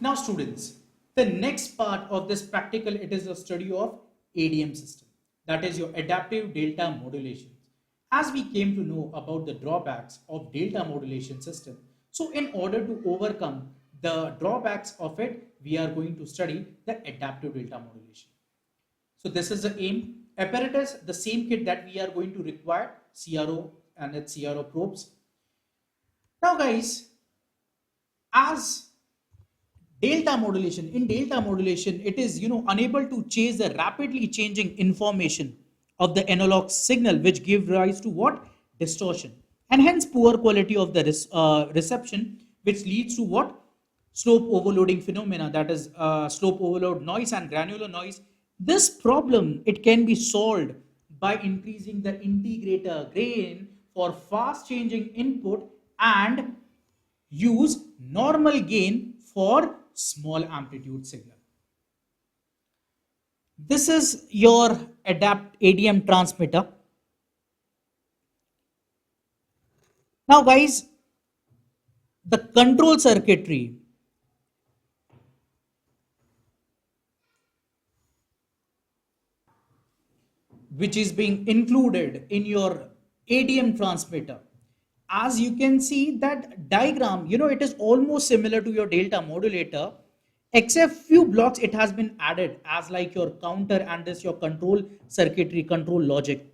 Now students, the next part of this practical, it is a study of ADM system. That is your adaptive delta modulation. As we came to know about the drawbacks of delta modulation system, so in order to overcome the drawbacks of it, we are going to study the adaptive delta modulation. So this is the aim. Apparatus, the same kit that we are going to require, CRO and its CRO probes. Now guys, as delta modulation, it is unable to chase the rapidly changing information of the analog signal, which give rise to what? Distortion, and hence poor quality of the reception, which leads to what? Slope overloading phenomena, that is slope overload noise and granular noise. This problem, it can be solved by increasing the integrator gain for fast changing input and use normal gain for small amplitude signal. This is your adapt ADM transmitter. Now guys, the control circuitry which is being included in your ADM transmitter, as you can see that diagram, it is almost similar to your delta modulator, except few blocks it has been added as like your counter and this your control circuitry, control logic.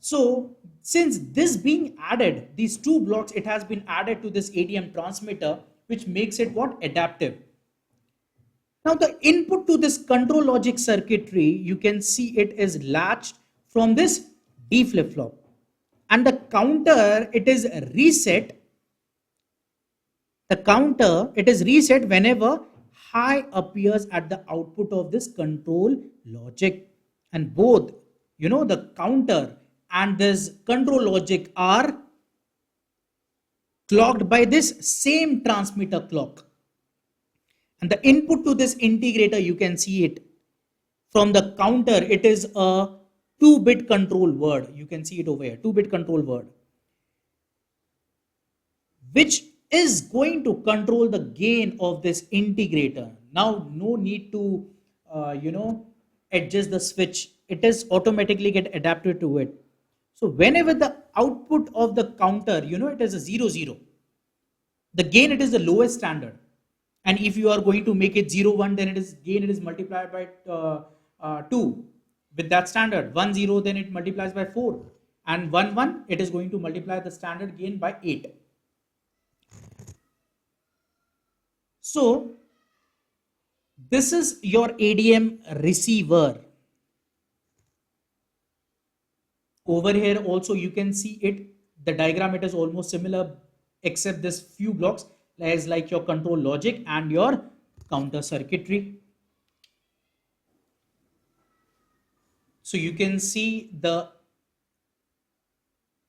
So since this being added, these two blocks, it has been added to this ADM transmitter, which makes it what? Adaptive. Now the input to this control logic circuitry, you can see it is latched from this D flip-flop. And the counter, it is reset. The counter, it is reset whenever high appears at the output of this control logic. And both, the counter and this control logic are clocked by this same transmitter clock. And the input to this integrator, you can see it from the counter, it is a 2-bit control word. You can see it over here, 2-bit control word, which is going to control the gain of this integrator. Now, no need to, adjust the switch. It is automatically get adapted to it. So whenever the output of the counter, it is a 0, 0. The gain, it is the lowest standard. And if you are going to make it 0, 1, then it is gain, it is multiplied by 2 with that standard. 1, 0, then it multiplies by 4. And 1, 1, it is going to multiply the standard gain by 8. So this is your ADM receiver. Over here also you can see it, the diagram, it is almost similar except this few blocks as like your control logic and your counter circuitry. So you can see the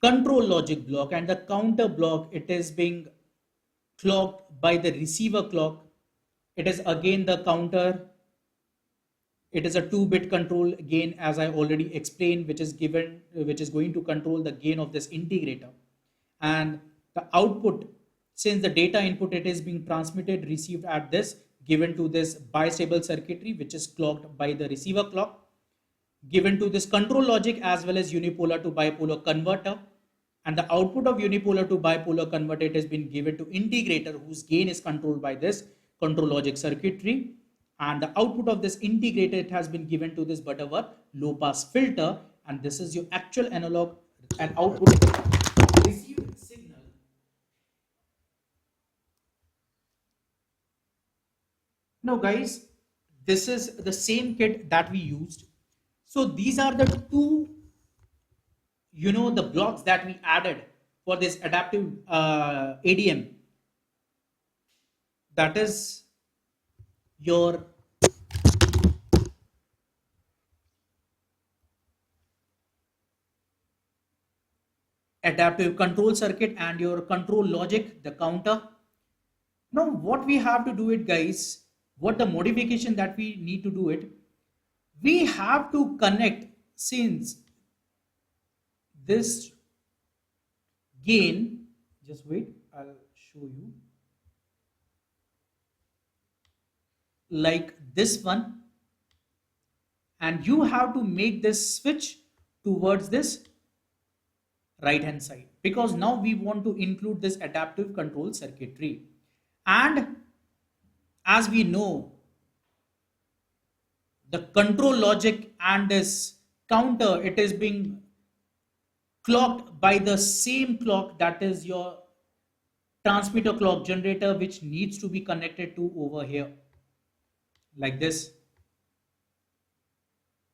control logic block and the counter block, it is being clocked by the receiver clock. It is again the counter. It is a 2-bit control gain, as I already explained, which is going to control the gain of this integrator. And the output, since the data input, it is being transmitted, received at this, given to this bistable circuitry, which is clocked by the receiver clock, given to this control logic as well as unipolar to bipolar converter. And the output of unipolar to bipolar converter, it has been given to integrator, whose gain is controlled by this control logic circuitry. And the output of this integrator, it has been given to this Butterworth low pass filter. And this is your actual analog and output received signal. Now guys, this is the same kit that we used. So these are the two, the blocks that we added for this adaptive ADM. That is your adaptive control circuit and your control logic, the counter. Now what we have to do it, guys, what the modification that we need to do it, we have to connect, since this gain, just wait, I'll show you. like this one, and you have to make this switch towards this right hand side, because now we want to include this adaptive control circuitry. And as we know, the control logic and this counter, it is being clocked by the same clock, that is your transmitter clock generator, which needs to be connected to over here like this.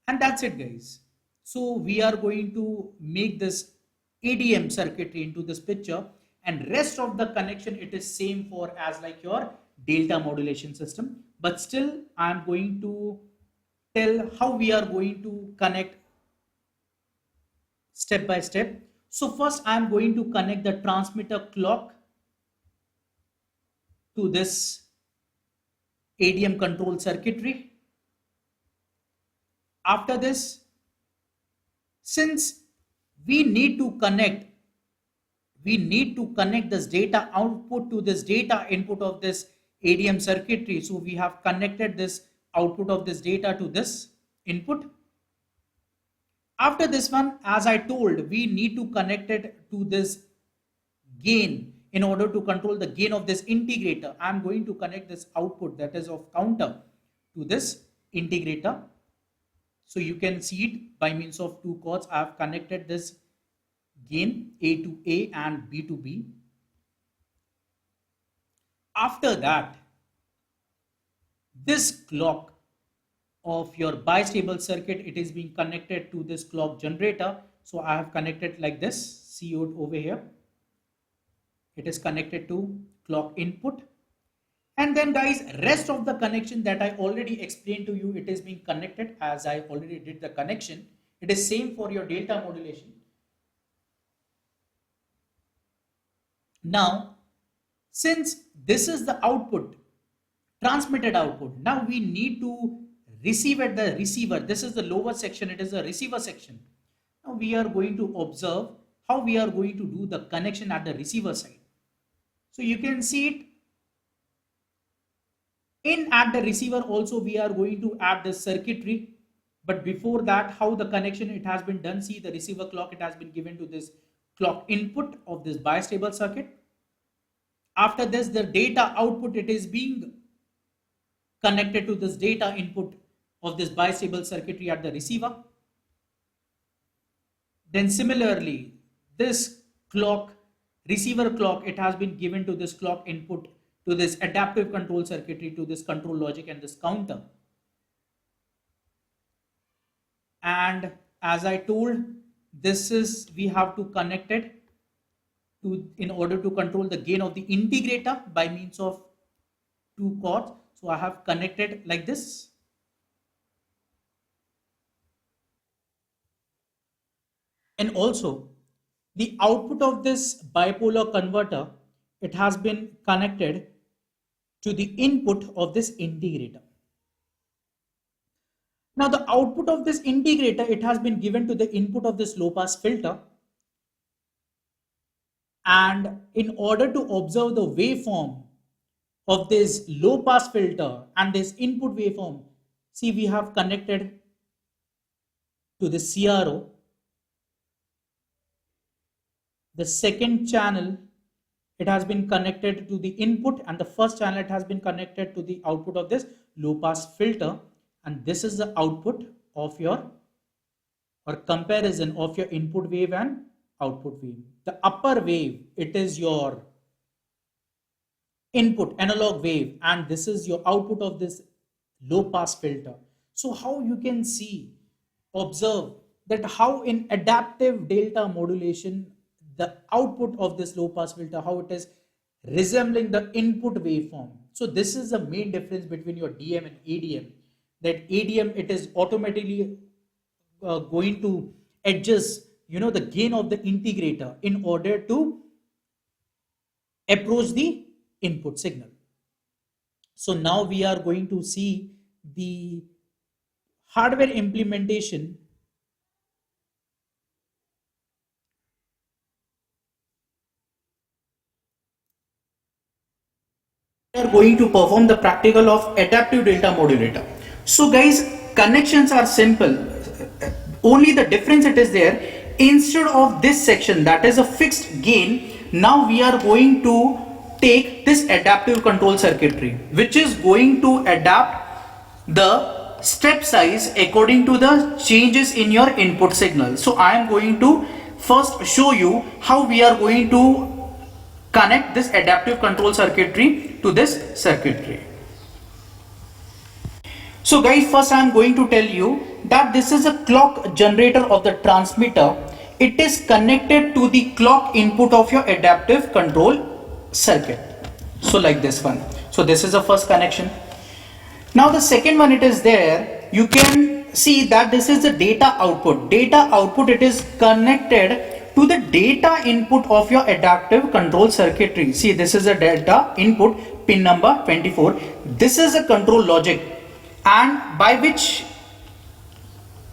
And that's it, guys. So we are going to make this ADM circuitry into this picture, and rest of the connection, it is same for as like your delta modulation system. But still, I'm going to tell how we are going to connect step by step. So first, I'm going to connect the transmitter clock to this ADM control circuitry. After this, since we need to connect this data output to this data input of this ADM circuitry. So we have connected this output of this data to this input. After this one, as I told, we need to connect it to this gain in order to control the gain of this integrator. I'm going to connect this output, that is of counter, to this integrator. So you can see it by means of two cords. I have connected this gain A to A and B to B. After that, this clock of your bistable circuit, it is being connected to this clock generator. So I have connected like this, see it over here. It is connected to clock input. And then guys, rest of the connection that I already explained to you, it is being connected as I already did the connection. It is same for your delta modulation. Now, since this is the output, transmitted output, now we need to receive at the receiver. This is the lower section, it is the receiver section. Now we are going to observe how we are going to do the connection at the receiver side. So you can see it at the receiver also we are going to add the circuitry. But before that, how the connection it has been done, see the receiver clock, it has been given to this clock input of this bistable circuit. After this, the data output, it is being connected to this data input of this bistable circuitry at the receiver. Then similarly, this clock, receiver clock, it has been given to this clock input to this adaptive control circuitry, to this control logic and this counter. And as I told, this is, we have to connect it to, in order to control the gain of the integrator by means of two cords. So I have connected like this. And also the output of this bipolar converter, it has been connected to the input of this integrator. Now the output of this integrator, it has been given to the input of this low pass filter. And in order to observe the waveform of this low pass filter and this input waveform, see we have connected to the CRO. The second channel, it has been connected to the input, and the first channel, it has been connected to the output of this low pass filter. And this is the output of your, or comparison of your input wave and output wave. The upper wave, it is your input analog wave, and this is your output of this low pass filter. So how you can see, observe that how in adaptive delta modulation, the output of this low pass filter, how it is resembling the input waveform. So this is the main difference between your DM and ADM, that ADM, it is automatically going to adjust, the gain of the integrator in order to approach the input signal. So now we are going to see the hardware implementation We are going to perform the practical of adaptive delta modulator. So guys, connections are simple. Only the difference it is there. Instead of this section that is a fixed gain, now we are going to take this adaptive control circuitry, which is going to adapt the step size according to the changes in your input signal. So I am going to first show you how we are going to connect this adaptive control circuitry to this circuitry. So guys, first I am going to tell you that this is a clock generator of the transmitter. It is connected to the clock input of your adaptive control circuit. So like this one. So this is the first connection. Now the second one, it is there. You can see that this is the data output. Data output, it is connected to the data input of your adaptive control circuitry. See, this is a data input, pin number 24. This is a control logic, and by which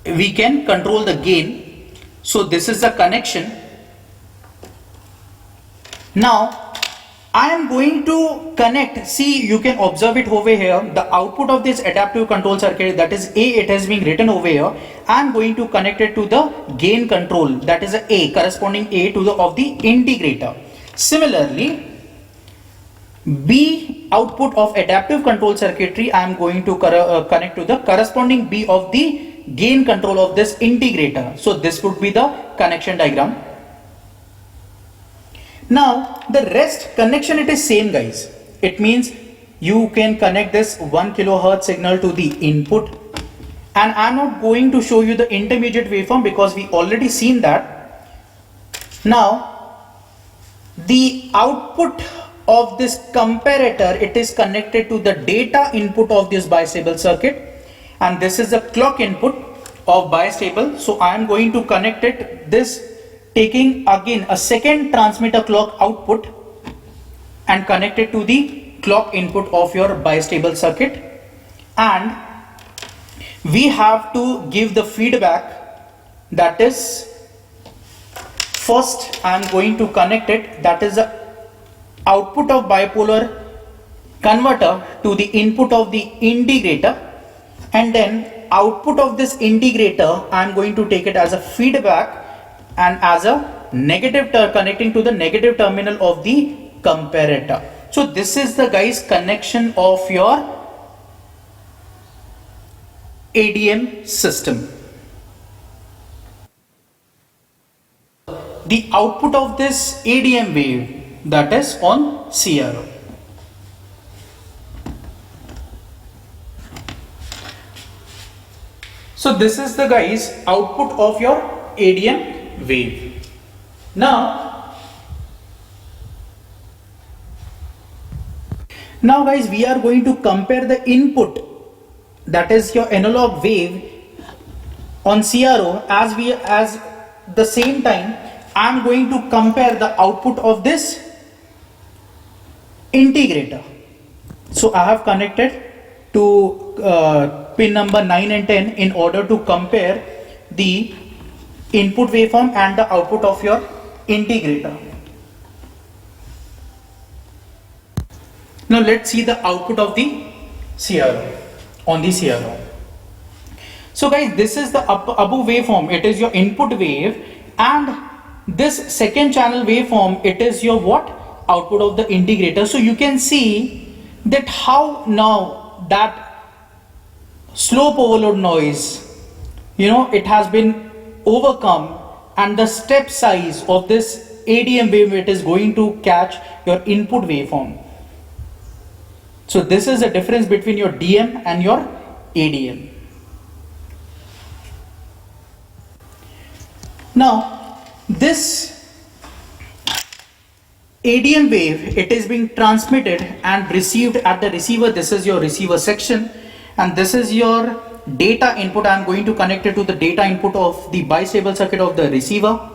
we can control the gain. So this is the connection. Now I am going to connect. See, you can observe it over here. The output of this adaptive control circuit, that is A, it has been written over here. I am going to connect it to the gain control, that is A, corresponding A to the of the integrator. Similarly, B output of adaptive control circuitry, I am going to connect to the corresponding B of the gain control of this integrator. So this would be the connection diagram. Now the rest connection, it is same guys. It means you can connect this 1 kilohertz signal to the input, and I'm not going to show you the intermediate waveform because we already seen that. Now the output of this comparator, it is connected to the data input of this bistable circuit, and this is the clock input of bistable. So I am going to connect it this, taking again a second transmitter clock output and connect it to the clock input of your bistable circuit, and we have to give the feedback. That is, first I am going to connect it, that is the output of bipolar converter to the input of the integrator, and then output of this integrator I am going to take it as a feedback and as a negative connecting to the negative terminal of the comparator. So this is the guys connection of your ADM system. The output of this ADM wave, that is on CRO. So this is the guys output of your ADM wave. Now guys, we are going to compare the input, that is your analog wave on CRO, as the same time I am going to compare the output of this integrator. So I have connected to pin number 9 and 10 in order to compare the input waveform and the output of your integrator. Now let's see the output of the CRO on the CRO. So guys, this is the above waveform, it is your input wave, and this second channel waveform, it is your what? Output of the integrator. So you can see that how now that slope overload noise, it has been overcome, and the step size of this ADM wave, it is going to catch your input waveform. So this is the difference between your DM and your ADM. Now this ADM wave, it is being transmitted and received at the receiver. This is your receiver section, and this is your data input. I am going to connect it to the data input of the bistable circuit of the receiver.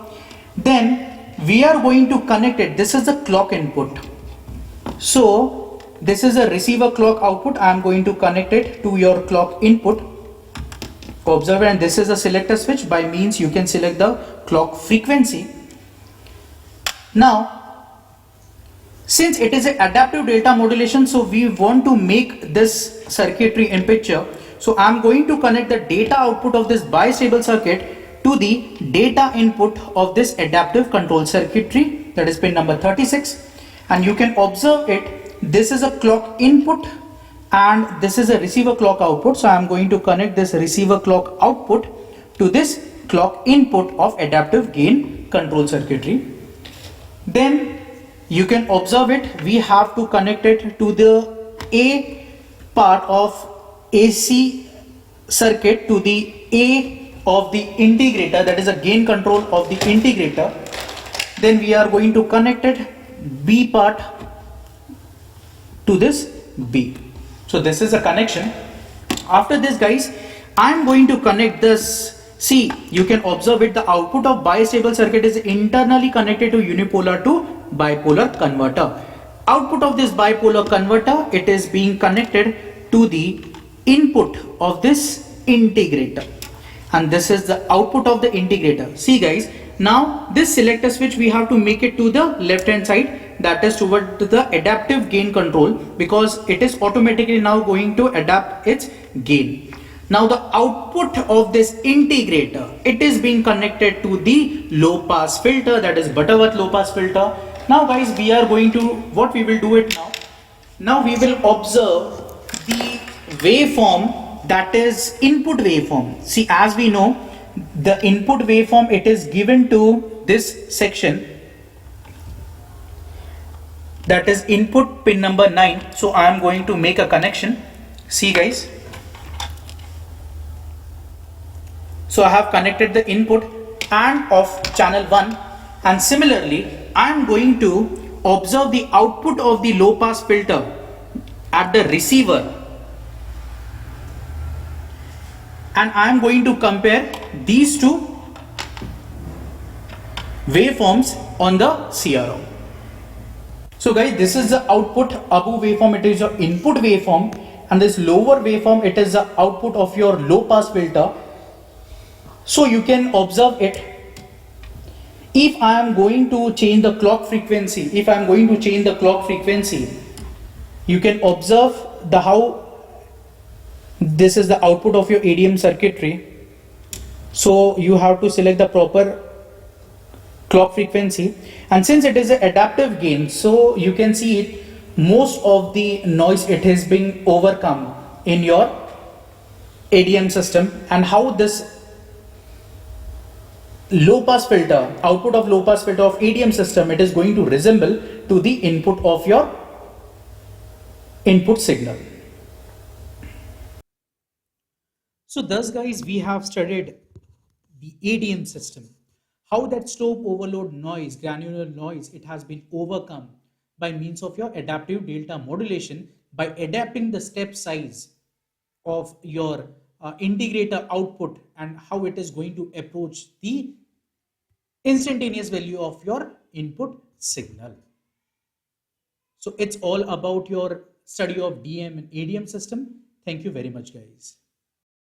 Then we are going to connect it. This is the clock input. So this is a receiver clock output. I am going to connect it to your clock input. Observe, and this is a selector switch, by means you can select the clock frequency. Now Since it is an adaptive delta modulation, so we want to make this circuitry in picture. So I'm going to connect the data output of this bistable circuit to the data input of this adaptive control circuitry, that is pin number 36. And you can observe it, this is a clock input and this is a receiver clock output. So I'm going to connect this receiver clock output to this clock input of adaptive gain control circuitry. Then you can observe it, we have to connect it to the A part of AC circuit, to the A of the integrator, that is a gain control of the integrator. Then we are going to connect it B part to this B. So this is a connection. After this, guys, I am going to connect this. See, you can observe it, the output of bistable circuit is internally connected to unipolar to bipolar converter. Output of this bipolar converter, it is being connected to the input of this integrator, and this is the output of the integrator. See guys, now this selector switch we have to make it to the left hand side, that is toward the adaptive gain control, because it is automatically now going to adapt its gain. Now the output of this integrator, it is being connected to the low pass filter, that is Butterworth low pass filter. Now guys, we are going to, what we will do it now. Now we will observe the waveform, that is input waveform. See, as we know, the input waveform, it is given to this section, that is input pin number 9. So I am going to make a connection. See guys. So I have connected the input and of channel 1, and similarly I am going to observe the output of the low pass filter at the receiver, and I am going to compare these two waveforms on the CRO. So guys, this is the output above waveform, it is your input waveform, and this lower waveform, it is the output of your low pass filter. So you can observe it. If I am going to change the clock frequency, you can observe the how this is the output of your ADM circuitry. So you have to select the proper clock frequency, and since it is an adaptive gain, so you can see it, most of the noise, it is being overcome in your ADM system, and how this low pass filter, output of low pass filter of ADM system, it is going to resemble to the input of your input signal. So thus guys, we have studied the ADM system, how that slope overload noise, granular noise, it has been overcome by means of your adaptive delta modulation, by adapting the step size of your integrator output, and how it is going to approach the instantaneous value of your input signal. So it's all about your study of DM and ADM system. Thank you very much, guys.